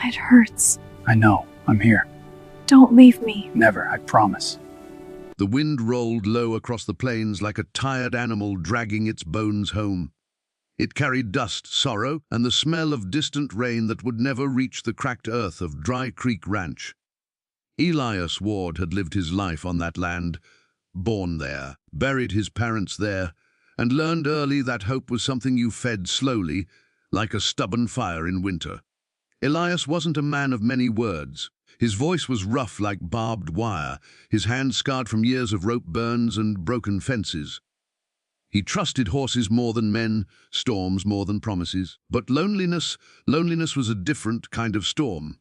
It hurts. I know. I'm here. Don't leave me. Never, I promise. The wind rolled low across the plains like a tired animal dragging its bones home. It carried dust, sorrow, and the smell of distant rain that would never reach the cracked earth of Dry Creek Ranch. Elias Ward had lived his life on that land, born there, buried his parents there, and learned early that hope was something you fed slowly, like a stubborn fire in winter. Elias wasn't a man of many words. His voice was rough like barbed wire, his hands scarred from years of rope burns and broken fences. He trusted horses more than men, storms more than promises. But loneliness was a different kind of storm.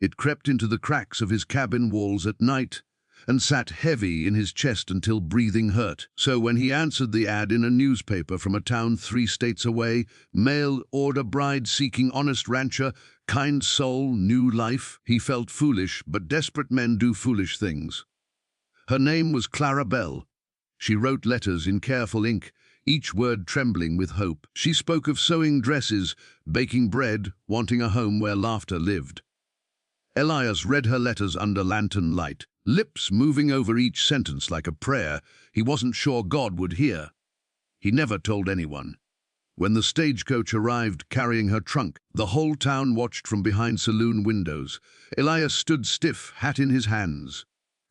It crept into the cracks of his cabin walls at night and sat heavy in his chest until breathing hurt. So when he answered the ad in a newspaper from a town 3 states away, mail order bride seeking honest rancher, kind soul, new life, he felt foolish, but desperate men do foolish things. Her name was Clara Bell. She wrote letters in careful ink, each word trembling with hope. She spoke of sewing dresses, baking bread, wanting a home where laughter lived. Elias read her letters under lantern light, lips moving over each sentence like a prayer he wasn't sure God would hear. He never told anyone. When the stagecoach arrived carrying her trunk, the whole town watched from behind saloon windows. Elias stood stiff, hat in his hands.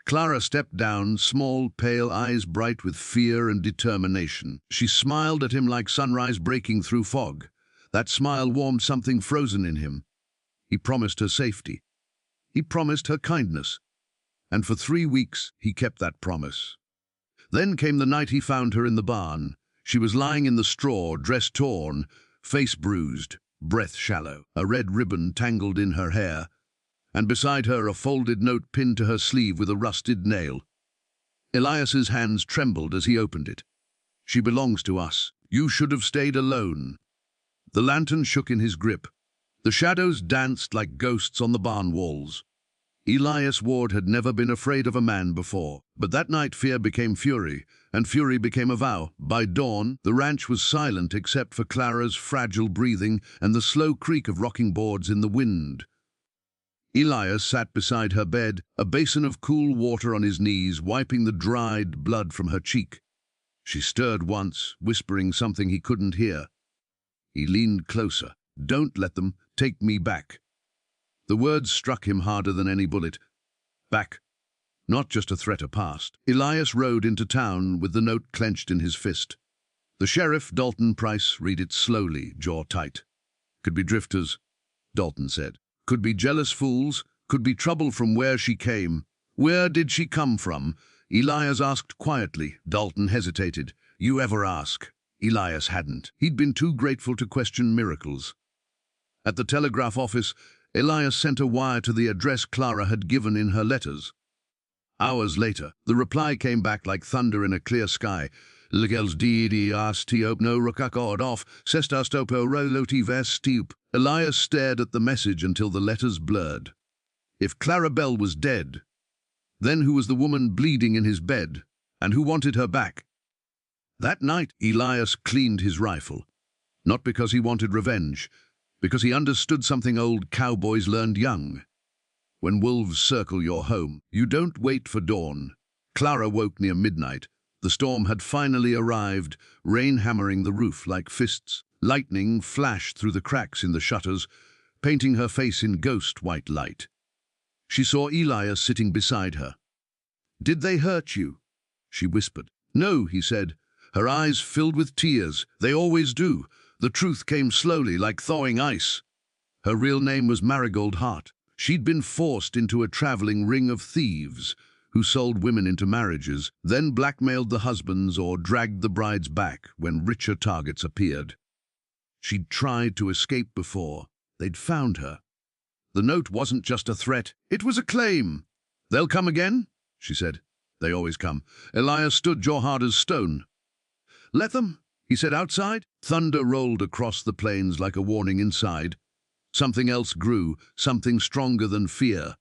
Clara stepped down, small, pale eyes bright with fear and determination. She smiled at him like sunrise breaking through fog. That smile warmed something frozen in him. He promised her safety. He promised her kindness. And for 3 weeks, he kept that promise. Then came the night he found her in the barn. She was lying in the straw, dress torn, face bruised, breath shallow, a red ribbon tangled in her hair, and beside her a folded note pinned to her sleeve with a rusted nail. Elias's hands trembled as he opened it. "She belongs to us. You should have stayed alone." The lantern shook in his grip. The shadows danced like ghosts on the barn walls. Elias Ward had never been afraid of a man before, but that night fear became fury, and fury became a vow. By dawn, the ranch was silent except for Clara's fragile breathing and the slow creak of rocking boards in the wind. Elias sat beside her bed, a basin of cool water on his knees, wiping the dried blood from her cheek. She stirred once, whispering something he couldn't hear. He leaned closer. "Don't let them take me back." The words struck him harder than any bullet. Back. Not just a threat of past. Elias rode into town with the note clenched in his fist. The sheriff, Dalton Price, read it slowly, jaw tight. "Could be drifters," Dalton said. "Could be jealous fools. Could be trouble from where she came." "Where did she come from?" Elias asked quietly. Dalton hesitated. "You ever ask?" Elias hadn't. He'd been too grateful to question miracles. At the telegraph office, Elias sent a wire to the address Clara had given in her letters. Hours later, the reply came back like thunder in a clear sky. "Legels didi astiop no rukakod off, sestastopo roloti vestiup." Elias stared at the message until the letters blurred. If Clara Bell was dead, then who was the woman bleeding in his bed, and who wanted her back? That night, Elias cleaned his rifle. Not because he wanted revenge, because he understood something old cowboys learned young. When wolves circle your home, you don't wait for dawn. Clara woke near midnight. The storm had finally arrived, rain hammering the roof like fists. Lightning flashed through the cracks in the shutters, painting her face in ghost white light. She saw Elias sitting beside her. "Did they hurt you?" she whispered. "No," he said. Her eyes filled with tears. "They always do." The truth came slowly, like thawing ice. Her real name was Marigold Hart. She'd been forced into a traveling ring of thieves who sold women into marriages, then blackmailed the husbands or dragged the brides back when richer targets appeared. She'd tried to escape before. They'd found her. The note wasn't just a threat, it was a claim. "They'll come again?" she said. "They always come." Elias stood jaw hard as stone. "Let them," he said. Outside, thunder rolled across the plains like a warning inside. Something else grew, something stronger than fear.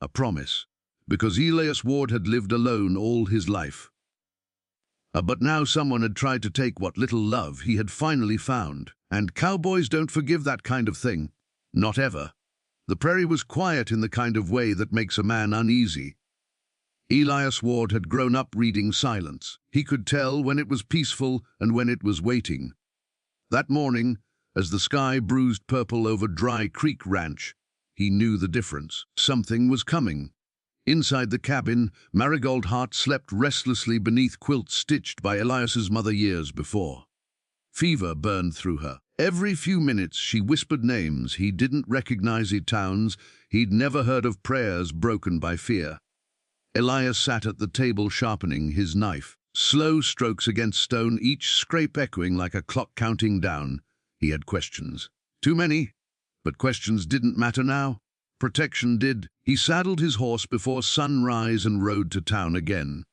A promise. Because Elias Ward had lived alone all his life. But now someone had tried to take what little love he had finally found. And cowboys don't forgive that kind of thing. Not ever. The prairie was quiet in the kind of way that makes a man uneasy. Elias Ward had grown up reading silence. He could tell when it was peaceful and when it was waiting. That morning, as the sky bruised purple over Dry Creek Ranch, he knew the difference. Something was coming. Inside the cabin, Marigold Heart slept restlessly beneath quilts stitched by Elias's mother years before. Fever burned through her. Every few minutes she whispered names he didn't recognize, towns he'd never heard of, prayers broken by fear. Elias sat at the table sharpening his knife. Slow strokes against stone, each scrape echoing like a clock counting down. He had questions. Too many. But questions didn't matter now. Protection did. He saddled his horse before sunrise and rode to town again.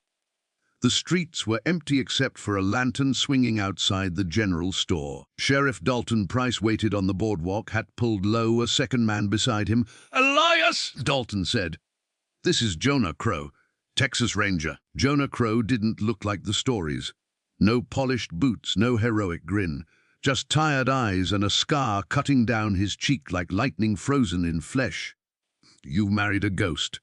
The streets were empty except for a lantern swinging outside the general store. Sheriff Dalton Price waited on the boardwalk, hat pulled low, a second man beside him. "Elias!" Dalton said. "This is Jonah Crow, Texas Ranger." Jonah Crow didn't look like the stories. No polished boots, no heroic grin. Just tired eyes and a scar cutting down his cheek like lightning frozen in flesh. "You married a ghost,"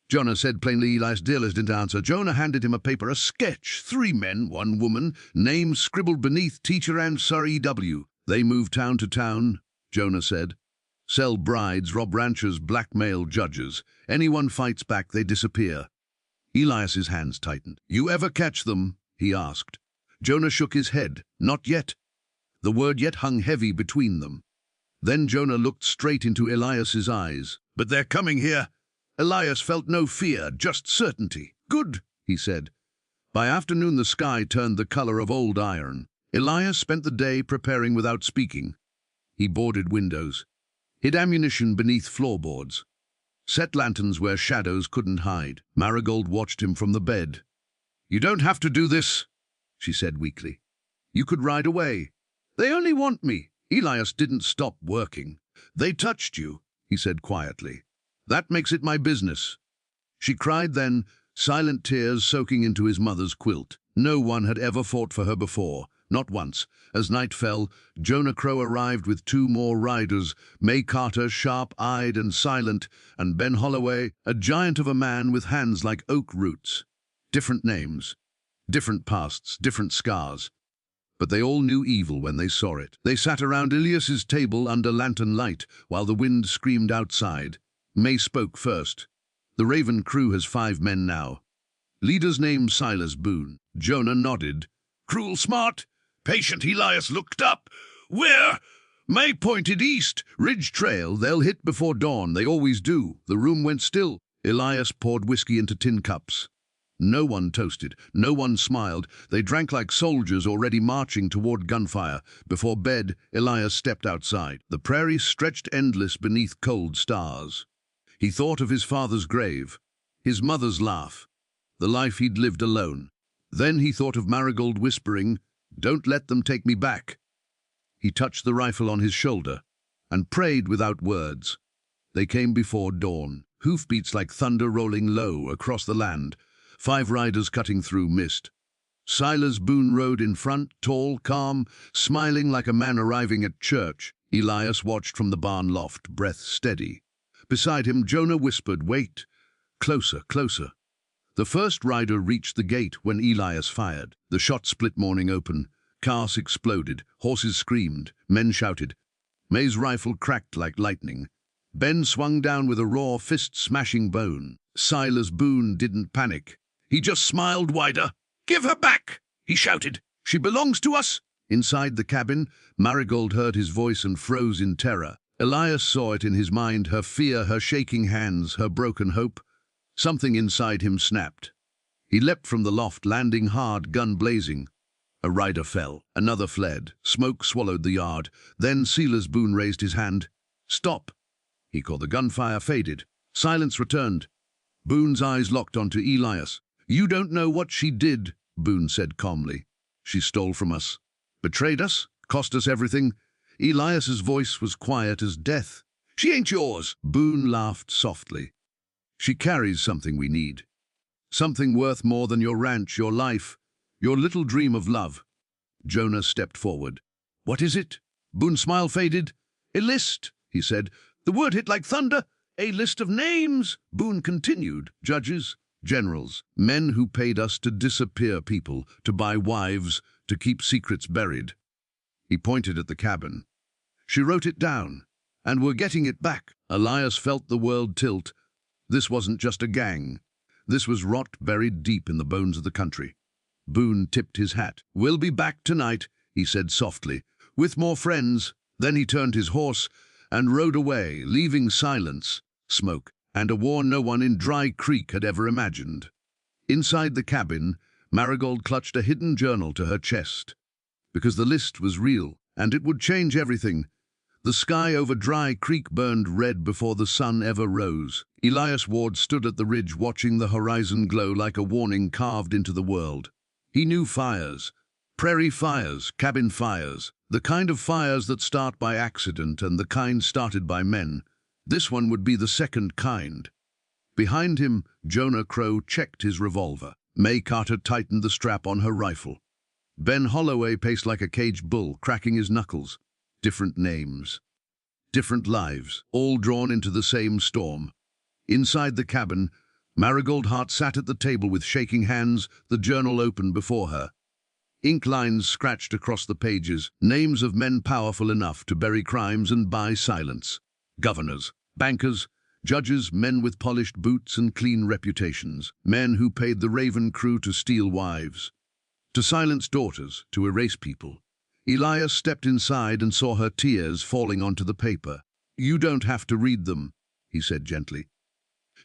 Jonah said plainly. Elias Dillis didn't answer. Jonah handed him a paper, a sketch. 3 men, 1 woman, names scribbled beneath, teacher and Sir E.W. "They move town to town," Jonah said. "Sell brides, rob ranchers, blackmail judges. Anyone fights back, they disappear." Elias's hands tightened. "You ever catch them?" he asked. Jonah shook his head. "Not yet." The word yet hung heavy between them. Then Jonah looked straight into Elias's eyes. "But they're coming here." Elias felt no fear, just certainty. "Good," he said. By afternoon the sky turned the color of old iron. Elias spent the day preparing without speaking. He boarded windows, hid ammunition beneath floorboards, set lanterns where shadows couldn't hide. Marigold watched him from the bed. "You don't have to do this," she said weakly. "You could ride away." "They only want me." Elias didn't stop working. "They touched you," he said quietly. "That makes it my business." She cried then, silent tears soaking into his mother's quilt. No one had ever fought for her before, not once. As night fell, Jonah Crow arrived with 2 more riders, May Carter, sharp-eyed and silent, and Ben Holloway, a giant of a man with hands like oak roots. Different names, different pasts, different scars. But they all knew evil when they saw it. They sat around Elias's table under lantern light while the wind screamed outside. May spoke first. "The Raven crew has 5 men now. Leader's named Silas Boone." Jonah nodded. "Cruel smart, patient." Elias looked up. "Where?" May pointed east. "Ridge Trail. They'll hit before dawn. They always do." The room went still. Elias poured whiskey into tin cups. No one toasted. No one smiled. They drank like soldiers already marching toward gunfire. Before bed, Elias stepped outside. The prairie stretched endless beneath cold stars. He thought of his father's grave, his mother's laugh, the life he'd lived alone. Then he thought of Marigold whispering, "Don't let them take me back." He touched the rifle on his shoulder and prayed without words. They came before dawn, hoofbeats like thunder rolling low across the land, 5 riders cutting through mist. Silas Boone rode in front, tall, calm, smiling like a man arriving at church. Elias watched from the barn loft, breath steady. Beside him, Jonah whispered, "Wait." Closer, closer. The first rider reached the gate when Elias fired. The shot split morning open. Cars exploded. Horses screamed. Men shouted. May's rifle cracked like lightning. Ben swung down with a raw fist-smashing bone. Silas Boone didn't panic. He just smiled wider. "Give her back," he shouted. "She belongs to us." Inside the cabin, Marigold heard his voice and froze in terror. Elias saw it in his mind, her fear, her shaking hands, her broken hope. Something inside him snapped. He leapt from the loft, landing hard, gun blazing. A rider fell. Another fled. Smoke swallowed the yard. Then Silas Boone raised his hand. "Stop," he called. The gunfire faded. Silence returned. Boone's eyes locked onto Elias. "You don't know what she did," Boone said calmly. "She stole from us, betrayed us, cost us everything." Elias's voice was quiet as death. "She ain't yours." Boone laughed softly. "She carries something we need. Something worth more than your ranch, your life, your little dream of love." Jonah stepped forward. "What is it?" Boone's smile faded. "A list," he said. The word hit like thunder. A list of names, Boone continued. Judges, generals, men who paid us to disappear people, to buy wives, to keep secrets buried. He pointed at the cabin. She wrote it down, and we're getting it back. Elias felt the world tilt. This wasn't just a gang. This was rot buried deep in the bones of the country. Boone tipped his hat. "We'll be back tonight," he said softly, "with more friends." Then he turned his horse and rode away, leaving silence, smoke, and a war no one in Dry Creek had ever imagined. Inside the cabin, Marigold clutched a hidden journal to her chest. Because the list was real, and it would change everything. The sky over Dry Creek burned red before the sun ever rose. Elias Ward stood at the ridge watching the horizon glow like a warning carved into the world. He knew fires. Prairie fires, cabin fires, the kind of fires that start by accident and the kind started by men. This one would be the second kind. Behind him, Jonah Crow checked his revolver. May Carter tightened the strap on her rifle. Ben Holloway paced like a caged bull, cracking his knuckles. Different names. Different lives, all drawn into the same storm. Inside the cabin, Marigold Hart sat at the table with shaking hands, the journal open before her. Ink lines scratched across the pages, names of men powerful enough to bury crimes and buy silence. Governors, bankers, judges, men with polished boots and clean reputations, men who paid the Raven crew to steal wives, to silence daughters, to erase people. Elias stepped inside and saw her tears falling onto the paper. "You don't have to read them," he said gently.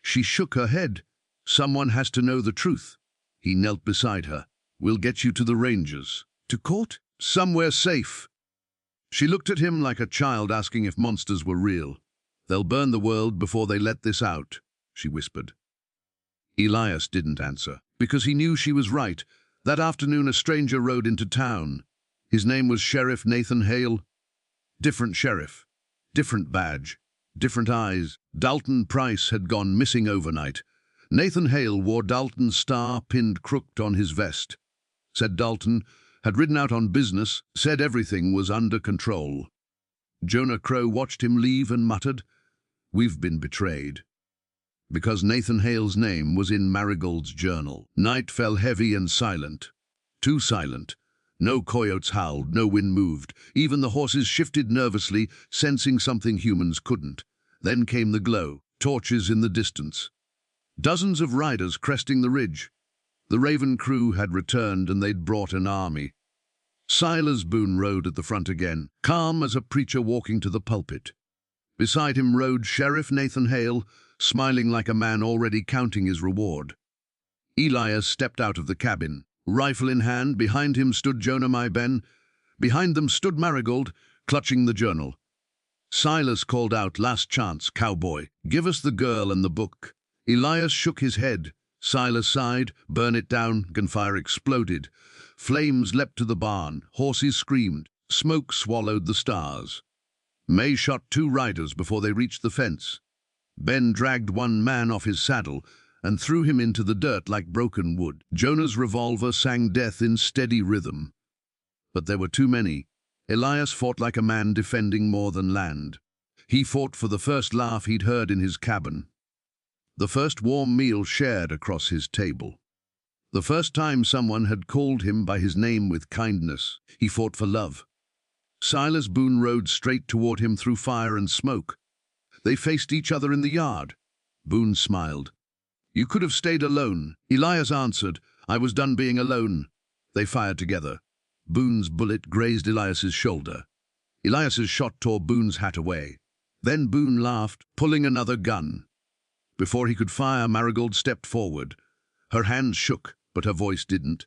She shook her head. "Someone has to know the truth." He knelt beside her. "We'll get you to the Rangers." "To court?" "Somewhere safe." She looked at him like a child asking if monsters were real. "They'll burn the world before they let this out," she whispered. Elias didn't answer, because he knew she was right. That afternoon a stranger rode into town. His name was Sheriff Nathan Hale. Different sheriff, different badge, different eyes. Dalton Price had gone missing overnight. Nathan Hale wore Dalton's star pinned crooked on his vest. Said Dalton had ridden out on business, said everything was under control. Jonah Crow watched him leave and muttered, "We've been betrayed." Because Nathan Hale's name was in Marigold's journal. Night fell heavy and silent. Too silent. No coyotes howled, no wind moved. Even the horses shifted nervously, sensing something humans couldn't. Then came the glow, torches in the distance. Dozens of riders cresting the ridge. The Raven crew had returned and they'd brought an army. Silas Boone rode at the front again, calm as a preacher walking to the pulpit. Beside him rode Sheriff Nathan Hale, smiling like a man already counting his reward. Elias stepped out of the cabin. Rifle in hand, behind him stood Jonah My Ben. Behind them stood Marigold, clutching the journal. Silas called out, "Last chance, cowboy. Give us the girl and the book." Elias shook his head. Silas sighed. "Burn it down." Gunfire exploded. Flames leapt to the barn. Horses screamed. Smoke swallowed the stars. May shot 2 riders before they reached the fence. Ben dragged one man off his saddle and threw him into the dirt like broken wood. Jonah's revolver sang death in steady rhythm. But there were too many. Elias fought like a man defending more than land. He fought for the first laugh he'd heard in his cabin. The first warm meal shared across his table. The first time someone had called him by his name with kindness. He fought for love. Silas Boone rode straight toward him through fire and smoke. They faced each other in the yard. Boone smiled. "You could have stayed alone." Elias answered, "I was done being alone." They fired together. Boone's bullet grazed Elias's shoulder. Elias's shot tore Boone's hat away. Then Boone laughed, pulling another gun. Before he could fire, Marigold stepped forward. Her hands shook, but her voice didn't.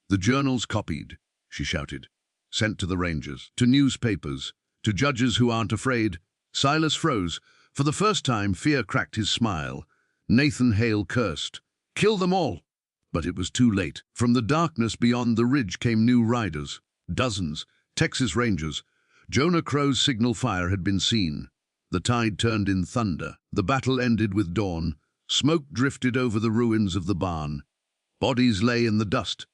"The journal's copied," she shouted. "Sent to the Rangers, to newspapers, to judges who aren't afraid." Silas froze. For the first time, fear cracked his smile. Nathan Hale cursed. "Kill them all!" But it was too late. From the darkness beyond the ridge came new riders. Dozens. Texas Rangers. Jonah Crow's signal fire had been seen. The tide turned in thunder. The battle ended with dawn. Smoke drifted over the ruins of the barn. Bodies lay in the dust.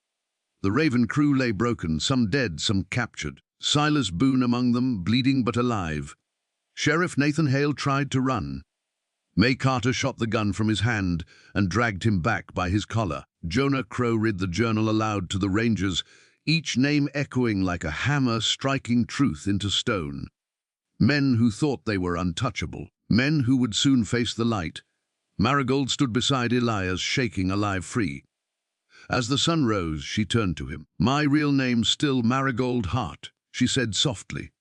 The Raven crew lay broken, some dead, some captured. Silas Boone among them, bleeding but alive. Sheriff Nathan Hale tried to run. May Carter shot the gun from his hand and dragged him back by his collar. Jonah Crow read the journal aloud to the Rangers, each name echoing like a hammer striking truth into stone. Men who thought they were untouchable, men who would soon face the light. Marigold stood beside Elias, shaking alive free. As the sun rose, she turned to him. "My real name's still Marigold Hart," she said softly.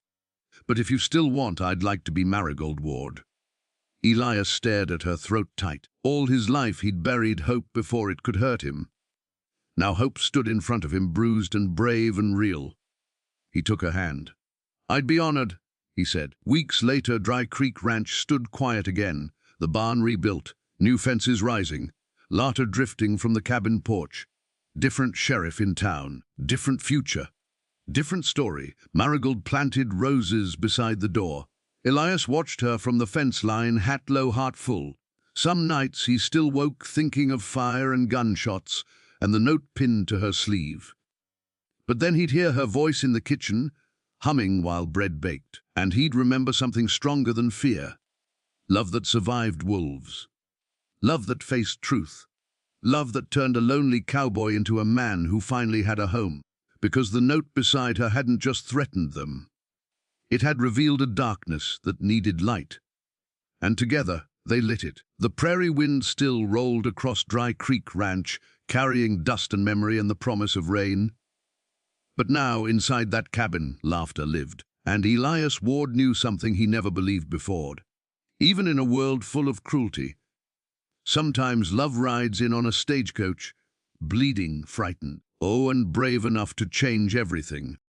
"But if you still want, I'd like to be Marigold Ward." Elias stared at her, throat tight. All his life he'd buried hope before it could hurt him. Now hope stood in front of him, bruised and brave and real. He took her hand. "I'd be honored," he said. Weeks later, Dry Creek Ranch stood quiet again, the barn rebuilt, new fences rising, laughter drifting from the cabin porch. Different sheriff in town, different future, different story. Marigold planted roses beside the door. Elias watched her from the fence line, hat low, heart full. Some nights he still woke thinking of fire and gunshots and the note pinned to her sleeve. But then he'd hear her voice in the kitchen, humming while bread baked, and he'd remember something stronger than fear. Love that survived wolves. Love that faced truth. Love that turned a lonely cowboy into a man who finally had a home, because the note beside her hadn't just threatened them. It had revealed a darkness that needed light. And together, they lit it. The prairie wind still rolled across Dry Creek Ranch, carrying dust and memory and the promise of rain. But now, inside that cabin, laughter lived. And Elias Ward knew something he never believed before. Even in a world full of cruelty, sometimes love rides in on a stagecoach, bleeding, frightened, oh, and brave enough to change everything.